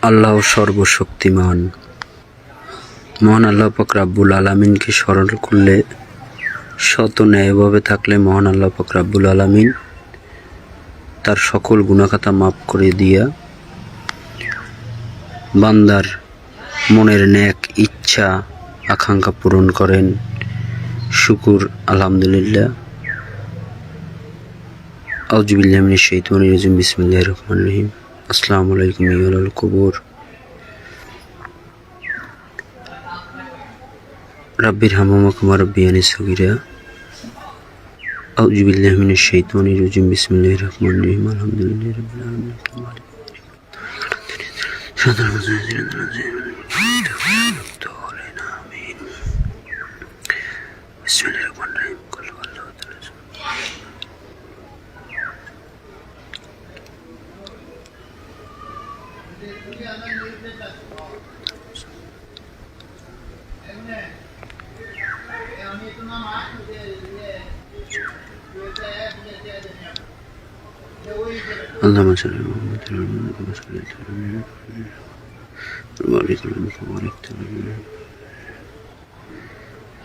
আল্লাহ সর্বশক্তিমান। মহান আল্লাহ পাক রাব্বুল আলামিনকে স্মরণ করলে, শত ন্যায়ভাবে থাকলে মহান আল্লাহ পাক রাব্বুল আলামিন তার সকল গুনাহখাতা মাফ করে দিয়া বান্দার মনের নেক ইচ্ছা আকাঙ্ক্ষা পূরণ করেন। শুকুর আলহামদুলিল্লাহ। আউযু বিল্লাহি মিনাশ শাইতানির রাজিম। বিসমিল্লাহির রহমানির রহিম। আসসালামু আলাইকুম ইয়া আহলাল কুবুর। রাব্বির হামহুমা কামা রাব্বিয়ানি সগীরা। আউযু বিল্লাহি মিনাশ শাইতানির রাজিম। বিসমিল্লাহির রহমানির রহিম। আলহামদুলিল্লাহি রাব্বিল আলামিন। اللهم صل على محمد اللهم صل على محمد وبارك على محمد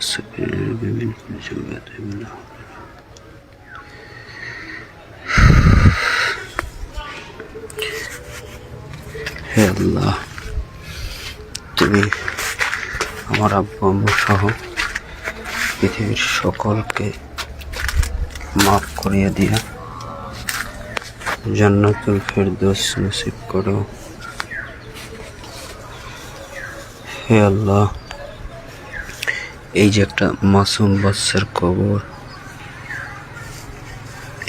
استغفر ربي من كل ذنب الله. হে আল্লাহ, তুমি আমার আব্বু আম্মু সহ পৃথিবীর সকলকে মাফ করিয়ে দিয়া জান্নাতুল ফেরদৌস নসিব করো। হে আল্লাহ, এই যে একটা মাসুম বাচ্চার কবর,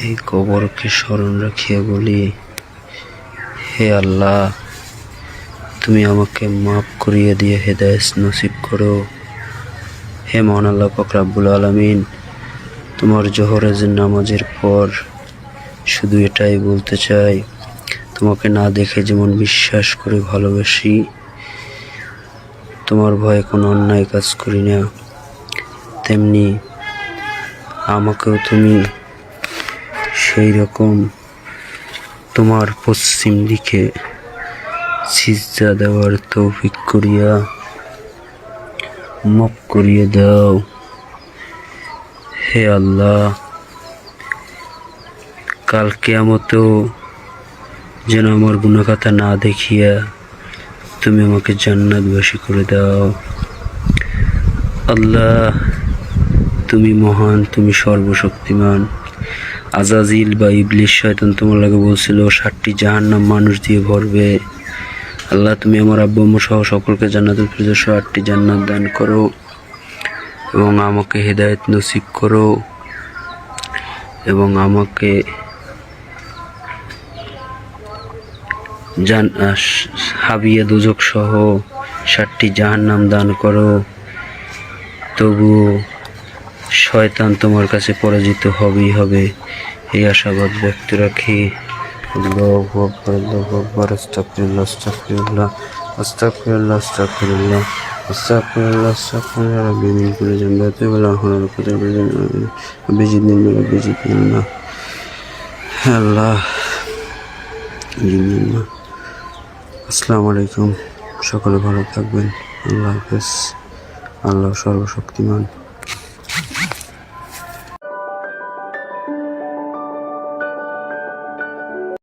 এই কবরকে স্মরণ রাখিয়া বলি, হে আল্লাহ, তুমি আমাকে মাফ করিয়ে দিয়ে হেদায়েত নসিব করো। হে মহান আল্লাহ পাক রাব্বুল আলামিন, তোমার জোহরের নামাজের পর শুধু এটাই বলতে চাই, তোমাকে না দেখে যেমন বিশ্বাস করে ভালোবাসি, তোমার ভয়ে কোনো অন্যায় কাজ করি না, তেমনি আমাকেও তুমি সেই রকম তোমার পশ্চিম দিকে সিজদা দেওয়ার তৌফিক করিয়া মাফ করিয়ে দাও। হে আল্লাহ, কাল কিয়ামতেও যেন আমার গুনাহখাতা না দেখিয়া তুমি আমাকে জান্নাতবাসী করে দাও। আল্লাহ, তুমি মহান, তুমি সর্বশক্তিমান। আজাজিল বা ইবলিস শয়তান তোমার লাগে বলছিল 60টি জাহান্নাম মানুষ দিয়ে ভরবে। আল্লাহ, তুমি আমার আব্বু আম্মু সহ সকলকে জান্নাতুল ফিরদৌস 8টি জান্নাত দান করো এবং আমাকে হেদায়েত নসিব করো এবং আমাকে হাবিয়া দুজক সহ 7টি জাহান্নাম দান করো। তবুও শয়তান তোমার কাছে পরাজিত হবেই হবে, এই আশাবাদ ব্যক্ত রাখি। আল্লাহু আকবার, আল্লাহু আকবার। আস্তাগফিরুল্লাহ, আস্তাগফিরুল্লাহ, আস্তাগফিরুল্লাহ, আস্তাগফিরুল্লাহ, আস্তাগফিরুল্লাহ, আস্তাগফিরুল্লাহ। রাব্বি মিন কুল্লি যামবিন ওয়া বিজিদনিল্লাহ। হে আল্লাহ, জিন্নাল্লাহ। আসসালামু আলাইকুম, সকলে ভালো থাকবেন। আল্লাহ হাফেজ। আল্লাহ সর্বশক্তিমান।